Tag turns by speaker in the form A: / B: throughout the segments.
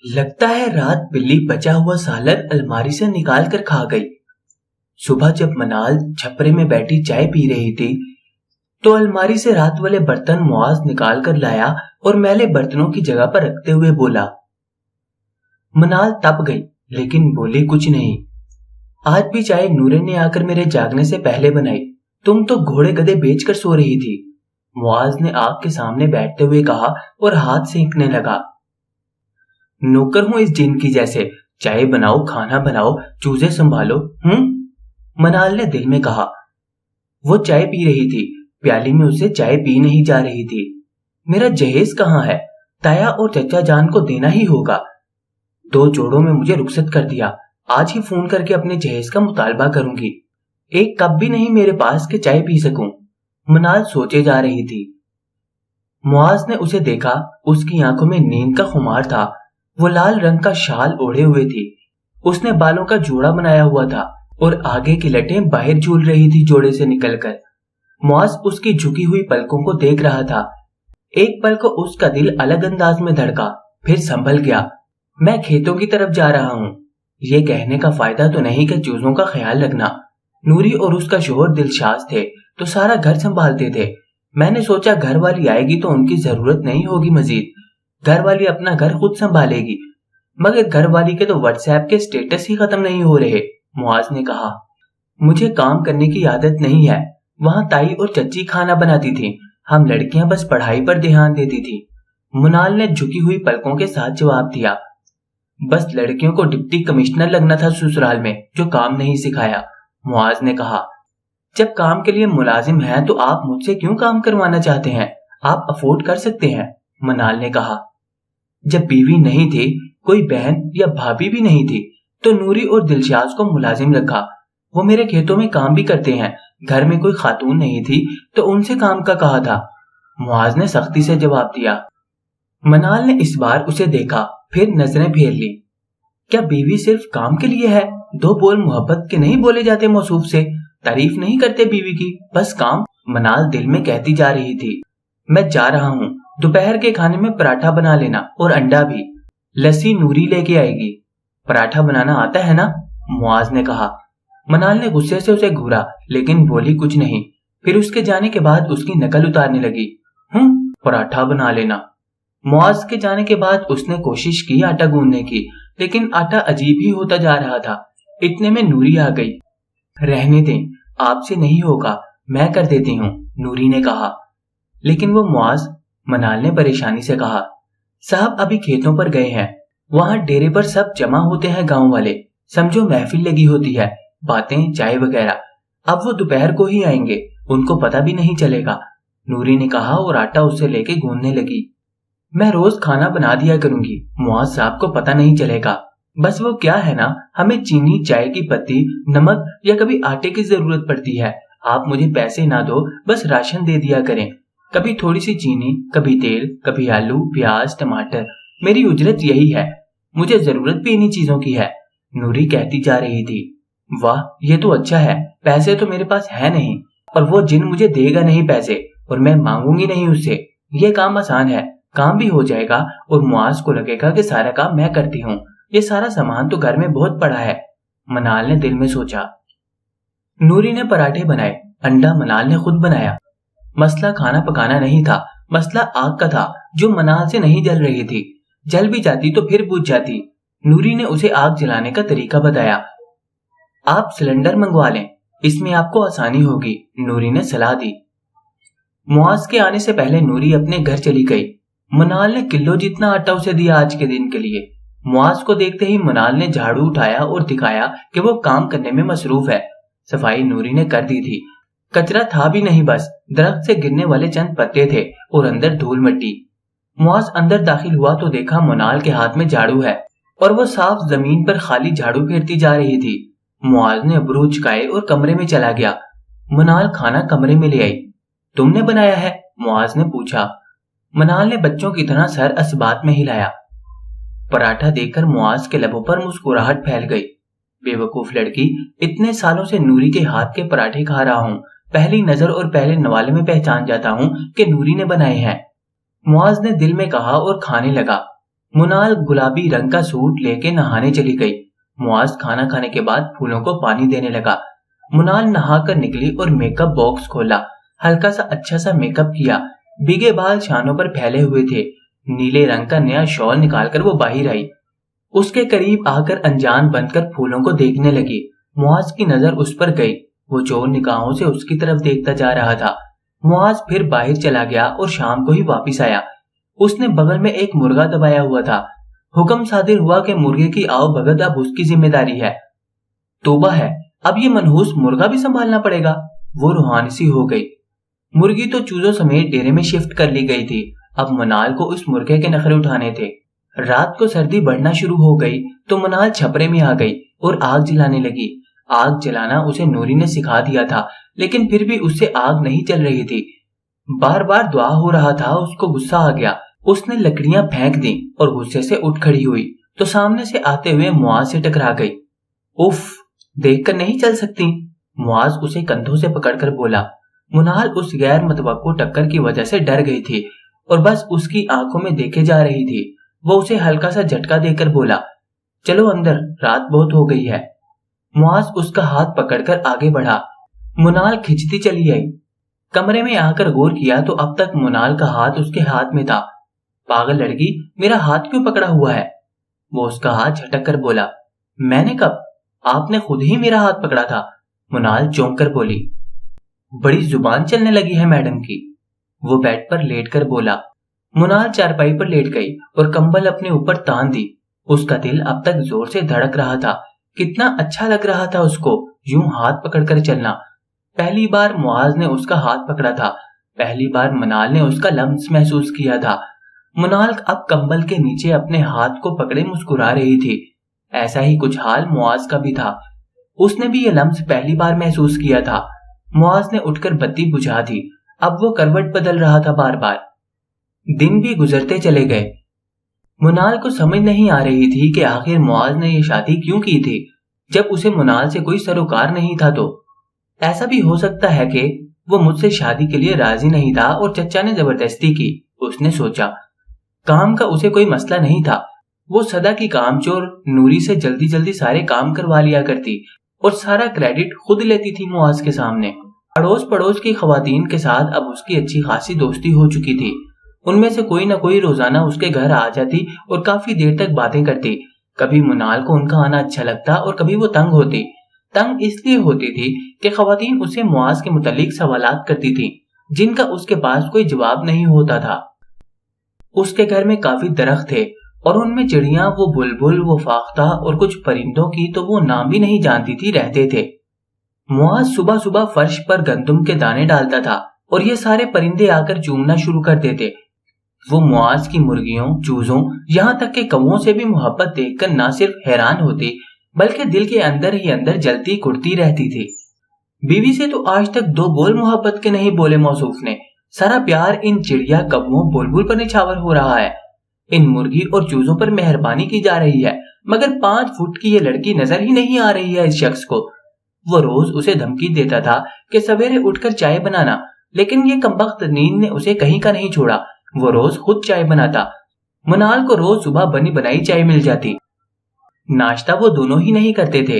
A: लगता है रात बिल्ली बचा हुआ सालन अलमारी से निकाल कर खा गई। सुबह जब मनाल छपरे में बैठी चाय पी रही थी तो अलमारी से रात वाले बर्तन मुआज निकाल कर लाया और मैले बर्तनों की जगह पर रखते हुए बोला। मनाल तप गई लेकिन बोली कुछ नहीं। आज भी चाय नूरे ने आकर मेरे जागने से पहले बनाई। तुम तो घोड़े गधे बेचकर सो रही थी, मुआज ने आग के सामने बैठते हुए कहा और हाथ सेंकने लगा। नौकर हूं इस जिन की जैसे, चाय बनाओ, खाना बनाओ, चूजे संभालो। मनाल ने दिल में कहा। वो चाय पी रही थी, प्याली में उससे चाय पी नहीं जा रही थी। मेरा जहेज कहाँ है? ताया और चचा जान को देना ही होगा। 2 जोड़ों में मुझे रुखसत कर दिया। आज ही फोन करके अपने जहेज का मुतालबा करूंगी। एक कप भी नहीं मेरे पास के चाय पी सकूं। मनाल सोचे जा रही थी। मुआज ने उसे देखा। उसकी आंखों में नींद का खुमार था। वो लाल रंग का शाल ओढ़े हुए थी। उसने बालों का जोड़ा बनाया हुआ था और आगे की लटें बाहर झूल रही थी जोड़े से निकलकर। मुआज उसकी झुकी हुई पलकों को देख रहा था। एक पल को उसका दिल अलग अंदाज में धड़का, फिर संभल गया। मैं खेतों की तरफ जा रहा हूँ। ये कहने का फायदा तो नहीं कि चूजों का ख्याल रखना। नूरी और उसका शोहर दिलशाद थे तो सारा घर संभालते थे। मैंने सोचा घर वाली आएगी तो उनकी जरूरत नहीं होगी मजीद। घर वाली अपना घर खुद संभालेगी। मगर घर वाली के तो व्हाट्सएप के स्टेटस ही खत्म नहीं हो रहे, मुआज ने कहा। मुझे काम करने की आदत नहीं है। वहां ताई और चच्ची खाना बनाती थी, हम लड़कियां बस पढ़ाई पर ध्यान देती थी। मुनाल ने झुकी हुई पलकों के साथ जवाब दिया। बस लड़कियों को डिप्टी कमिश्नर लगना था ससुराल में, जो काम नहीं सिखाया, मुआज ने कहा। जब काम के लिए मुलाजिम हैं तो आप मुझसे क्यों काम करवाना चाहते हैं? आप अफोर्ड कर सकते हैं, मनाल ने कहा। जब बीवी नहीं थी, कोई बहन या भाभी भी नहीं थी, तो नूरी और दिलशाद को मुलाजिम रखा। वो मेरे खेतों में काम भी करते हैं। घर में कोई खातून नहीं थी तो उनसे काम का कहा था, मुआज ने सख्ती से जवाब दिया। मनाल ने इस बार उसे देखा, फिर नजरें फेर ली। क्या बीवी सिर्फ काम के लिए है? 2 बोल मोहब्बत के नहीं बोले जाते मौसूफ से? तारीफ नहीं करते बीवी की, बस काम? मनाल दिल में कहती जा रही थी। मैं जा रहा हूँ, दोपहर के खाने में पराठा बना लेना और अंडा भी। लस्सी नूरी लेके आएगी। पराठा बनाना आता है ना? मुआज ने कहा। मनाल ने गुस्से से उसे घूरा लेकिन बोली कुछ नहीं। फिर उसके जाने के बाद उसकी नकल उतारने लगी। पराठा बना लेना। मुआज के जाने के बाद उसने कोशिश की आटा गूंदने की, लेकिन आटा अजीब ही होता जा रहा था। इतने में नूरी आ गई। रहने दें, आपसे नहीं होगा, मैं कर देती हूँ, नूरी ने कहा। लेकिन वो मुआज, मनाल ने परेशानी से कहा। साहब अभी खेतों पर गए हैं। वहां डेरे पर सब जमा होते हैं गांव वाले, समझो महफिल लगी होती है, बातें चाय वगैरह। अब वो दोपहर को ही आएंगे, उनको पता भी नहीं चलेगा, नूरी ने कहा और आटा उससे लेके गूंदने लगी। मैं रोज खाना बना दिया करूंगी, मुआज साहब को पता नहीं चलेगा। बस वो क्या है ना, हमें चीनी, चाय की पत्ती, नमक या कभी आटे की जरूरत पड़ती है। आप मुझे पैसे ना दो, बस राशन दे दिया करें। कभी थोड़ी सी चीनी, कभी तेल, कभी आलू, प्याज, टमाटर। मेरी उजरत यही है। मुझे जरूरत भी इन्हीं चीजों की है, नूरी कहती जा रही थी। वाह, ये तो अच्छा है। पैसे तो मेरे पास है नहीं और वो जिन मुझे देगा नहीं पैसे, और मैं मांगूंगी नहीं उससे। ये काम आसान है, काम भी हो जाएगा और मुआज को लगेगा कि सारा काम मैं करती हूँ। ये सारा सामान तो घर में बहुत पड़ा है, मनाल ने दिल में सोचा। नूरी ने पराठे बनाए, अंडा मनाल ने खुद बनाया। मसला खाना पकाना नहीं था, मसला आग का था जो मनाल से नहीं जल रही थी। जल भी जाती तो फिर बुझ जाती। नूरी ने उसे आग जलाने का तरीका बताया। आप सिलेंडर मंगवा लें, इसमें आपको आसानी होगी, नूरी ने सलाह दी। मुआज के आने से पहले नूरी अपने घर चली गई। मनाल ने किलो जितना आटा उसे दिया आज के दिन के लिए। मुआज को देखते ही मनाल ने झाड़ू उठाया और दिखाया कि वो काम करने में मसरूफ है। सफाई नूरी ने कर दी थी। कचरा था भी नहीं, बस दरख्त से गिरने वाले चंद पत्ते थे और अंदर धूल मिट्टी। मुआज अंदर दाखिल हुआ तो देखा मनाल के हाथ में झाड़ू है और वो साफ जमीन पर खाली झाड़ू फेरती जा रही थी। मुआज ने अबरू चुकाए और कमरे में चला गया। मनाल खाना कमरे में ले आई। तुमने बनाया है? मुआज ने पूछा। मनाल ने बच्चों की तरह सर असबात में हिलाया। पराठा देखकर मुआज के लबों पर मुस्कुराहट फैल गई। बेवकूफ लड़की, इतने सालों से नूरी के हाथ के पराठे खा रहा हूँ, पहली नजर और पहले नवाले में पहचान जाता हूँ कि नूरी ने बनाए हैं, मुआज ने दिल में कहा और खाने लगा। منال گلابی رنگ کا سوٹ لے کے نہانے چلی گئی۔ معاذ کھانا کھانے کے بعد پھولوں کو پانی دینے لگا۔ منال نہا کر نکلی اور میک اپ باکس کھولا، ہلکا سا اچھا سا میک اپ کیا۔ بھیگے بال شانوں پر پھیلے ہوئے تھے۔ نیلے رنگ کا نیا شال نکال کر وہ باہر آئی۔ اس کے قریب آ کر انجان بن کر پھولوں کو دیکھنے لگی۔ معاذ کی نظر اس پر گئی، وہ چور نگاہوں سے اس کی طرف دیکھتا جا رہا تھا۔ معاذ پھر باہر چلا گیا اور شام کو ہی واپس آیا۔ اس نے بغل میں ایک مرغا دبایا ہوا تھا۔ حکم صادر ہوا کہ مرغے کی آؤ بھگت اب اس کی ذمہ داری ہے۔ توبہ ہے، اب یہ منحوس مرغا بھی سنبھالنا پڑے گا۔ وہ روحانی سی ہو گئی۔ مرغی تو چوزوں سمیت ڈیرے میں شفٹ کر لی گئی تھی، اب منال کو اس مرغے کے نخرے اٹھانے تھے۔ رات کو سردی بڑھنا شروع ہو گئی تو منال چھپرے میں آ گئی اور آگ جلانے لگی۔ آگ جلانا اسے نوری نے سکھا دیا تھا، لیکن پھر بھی اس سے آگ نہیں چل رہی تھی۔ بار بار دعا ہو رہا تھا، اس کو غصہ آ گیا۔ اس نے لکڑیاں پھینک دیں اور غصے سے اٹھ کھڑی ہوئی تو سامنے سے آتے ہوئے معاذ سے ٹکرا گئی۔ اف، دیکھ کر نہیں چل سکتی؟ معاذ اسے کندھوں سے پکڑ کر بولا۔ منال اس غیر متوقع ٹکر کی وجہ سے ڈر گئی تھی اور بس اس کی آنکھوں میں دیکھے جا رہی تھی۔ وہ اسے ہلکا سا جھٹکا دے کر بولا، چلو اندر، رات بہت ہو گئی ہے۔ معاذ اس کا ہاتھ پکڑ کر آگے بڑھا۔ منال کھنچتی چلی آئی۔ کمرے میں آ کر غور کیا تو اب تک منال کا ہاتھ اس کے ہاتھ میں تھا۔ پاگل لڑکی، میرا ہاتھ کیوں پکڑا ہوا ہے؟ وہ اس کا ہاتھ جھٹک کر بولا۔ میں نے کب؟ آپ نے خود ہی میرا ہاتھ پکڑا تھا۔ منال چونک کر بولی۔ بڑی زبان چلنے لگی ہے میڈم کی۔ وہ بیڈ پر لیٹ کر بولا۔ منال چارپائی پر لیٹ گئی اور کمبل اپنے اوپر تان دی۔ اس کا دل اب تک زور سے دھڑک رہا تھا۔ کتنا اچھا لگ رہا تھا اس کو یوں ہاتھ پکڑ کر چلنا۔ پہلی بار معاذ نے اس کا ہاتھ پکڑا تھا، پہلی بار منال نے اس کا لمس محسوس کیا تھا۔ منال اب کمبل کے نیچے اپنے ہاتھ کو پکڑے مسکرا رہی تھی۔ ایسا ہی کچھ حال معاذ کا بھی تھا، اس نے بھی یہ لمس پہلی بار محسوس کیا تھا۔ معاذ نے اٹھ کر بتی بجھا دی، اب وہ کروٹ بدل رہا تھا بار بار۔ دن بھی گزرتے چلے گئے۔ منال کو سمجھ نہیں آ رہی تھی کہ آخر معاذ نے یہ شادی کیوں کی تھی جب اسے منال سے کوئی سروکار نہیں تھا۔ تو ایسا بھی ہو سکتا ہے کہ وہ مجھ سے شادی کے لیے راضی نہیں تھا اور چچا نے زبردستی کی، اس نے سوچا۔ کام کا اسے کوئی مسئلہ نہیں تھا، وہ سدا کی کام چور نوری سے جلدی جلدی سارے کام کروا لیا کرتی اور سارا کریڈٹ خود لیتی تھی معاذ کے سامنے۔ اڑوس پڑوس کی خواتین کے ساتھ اب اس کی اچھی خاصی دوستی ہو چکی تھی۔ ان میں سے کوئی نہ کوئی روزانہ اس کے گھر آ جاتی اور کافی دیر تک باتیں کرتی۔ کبھی منال کو ان کا آنا اچھا لگتا اور کبھی وہ تنگ ہوتی۔ تنگ اس لیے ہوتی تھی کہ خواتین اسے معاذ کے متعلق سوالات کرتی تھی جن کا اس کے پاس کوئی جواب نہیں ہوتا تھا۔ اس کے گھر میں کافی درخت تھے اور ان میں چڑیاں، وہ بلبل، وہ فاختہ اور کچھ پرندوں کی تو وہ نام بھی نہیں جانتی تھی رہتے تھے۔ معاذ صبح صبح فرش پر گندم کے دانے ڈالتا تھا اور یہ سارے پرندے آ کر چومنا شروع کر دیتے۔ وہ معاذ کی مرغیوں، چوزوں، یہاں تک کہ کووں سے بھی محبت دیکھ کر نہ صرف حیران ہوتی بلکہ دل کے اندر ہی اندر جلتی کڑتی رہتی تھی۔ بیوی سے تو آج تک دو بول محبت کے نہیں بولے موصوف نے، سارا پیار ان چڑیا، کووں، بلبل پر نچھاور ہو رہا ہے۔ ان مرغی اور چوزوں پر مہربانی کی جا رہی ہے، مگر 5 فٹ کی یہ لڑکی نظر ہی نہیں آ رہی ہے اس شخص کو۔ وہ روز اسے دھمکی دیتا تھا کہ سویرے اٹھ کر چائے بنانا، لیکن یہ کمبخت نیند نے اسے کہیں کا نہیں چھوڑا۔ وہ روز خود چائے بناتا۔ منال کو روز صبح بنی بنائی چائے مل جاتی، ناشتہ وہ دونوں ہی نہیں کرتے تھے۔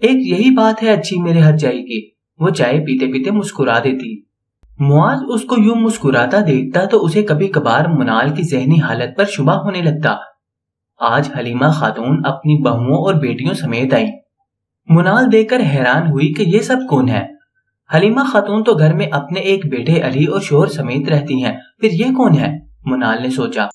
A: ایک یہی بات ہے اچھی میرے ہر چائے کی، وہ چائے پیتے پیتے مسکرا دیتی۔ معاذ اس کو یوں مسکراتا دیکھتا تو اسے کبھی کبھار منال کی ذہنی حالت پر شبہ ہونے لگتا۔ آج حلیمہ خاتون اپنی بہوؤں اور بیٹیوں سمیت آئی۔ منال دیکھ کر حیران ہوئی کہ یہ سب کون ہے۔ حلیمہ خاتون تو گھر میں اپنے ایک بیٹے علی اور شوہر سمیت رہتی ہیں، پھر یہ کون ہے؟ منال نے سوچا۔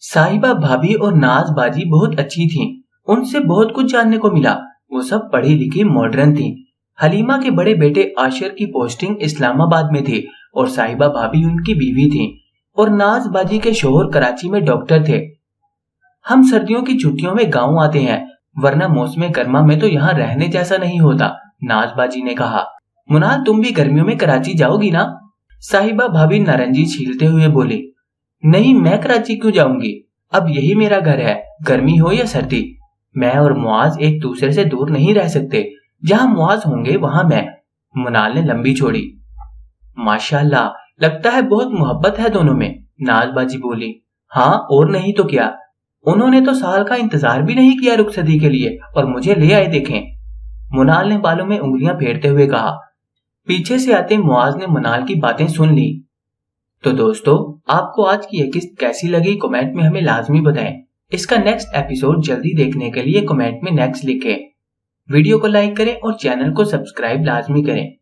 A: صاحبہ بھابھی اور ناز باجی بہت اچھی تھیں، ان سے بہت کچھ جاننے کو ملا، وہ سب پڑھی لکھی ماڈرن تھیں۔ حلیمہ کے بڑے بیٹے عاشر کی پوسٹنگ اسلام آباد میں تھی اور صاحبہ بھابھی ان کی بیوی تھیں اور ناز باجی کے شوہر کراچی میں ڈاکٹر تھے۔ ہم سردیوں کی چھٹیوں میں گاؤں آتے ہیں، ورنہ موسم گرما میں تو یہاں رہنے جیسا نہیں ہوتا، ناز باجی نے کہا۔ منال تم بھی گرمیوں میں کراچی جاؤ گی نا؟ صاحبہ بھابھی نارنجی چھیلتے ہوئے بولی۔ نہیں، میں کراچی کیوں جاؤں گی، اب یہی میرا گھر ہے، گرمی ہو یا سردی۔ میں اور معاذ ایک دوسرے سے دور نہیں رہ سکتے، جہاں معاذ ہوں گے وہاں میں۔ منال نے لمبی چھوڑی۔ ماشاءاللہ، لگتا ہے بہت محبت ہے دونوں میں، ناز باجی بولی۔ ہاں اور نہیں تو کیا، उन्होंने तो साल का इंतजार भी नहीं किया रुखसती के लिए और मुझे ले आए देखें। मुनाल ने बालों में उंगलियां फेरते हुए कहा। पीछे से आते मुआज ने मुनाल की बातें सुन ली। तो दोस्तों, आपको आज की ये किस्त कैसी लगी कमेंट में हमें लाजमी बताएं। इसका नेक्स्ट एपिसोड जल्दी देखने के लिए कमेंट में नेक्स्ट लिखें। वीडियो को लाइक करें और चैनल को सब्सक्राइब लाजमी करें।